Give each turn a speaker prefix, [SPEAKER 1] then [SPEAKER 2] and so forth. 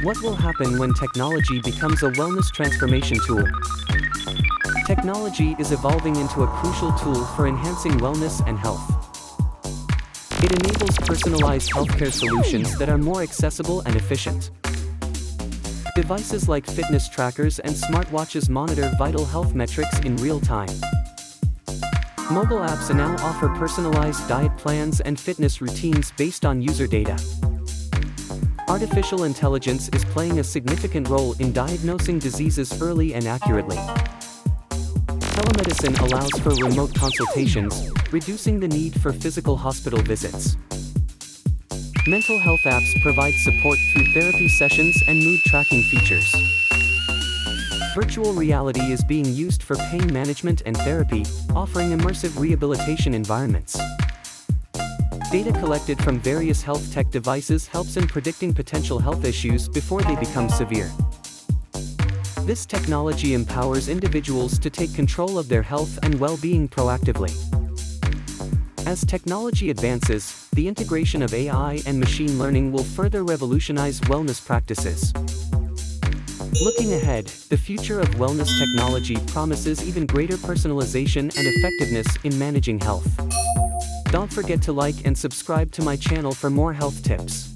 [SPEAKER 1] What will happen when technology becomes a wellness transformation tool? Technology is evolving into a crucial tool for enhancing wellness and health. It enables personalized healthcare solutions that are more accessible and efficient. Devices like fitness trackers and smartwatches monitor vital health metrics in real time. Mobile apps now offer personalized diet plans and fitness routines based on user data. Artificial intelligence is playing a significant role in diagnosing diseases early and accurately. Telemedicine allows for remote consultations, reducing the need for physical hospital visits. Mental health apps provide support through therapy sessions and mood tracking features. Virtual reality is being used for pain management and therapy, offering immersive rehabilitation environments. Data collected from various health tech devices helps in predicting potential health issues before they become severe. This technology empowers individuals to take control of their health and well-being proactively. As technology advances, the integration of AI and machine learning will further revolutionize wellness practices. Looking ahead, the future of wellness technology promises even greater personalization and effectiveness in managing health. Don't forget to like and subscribe to my channel for more health tips.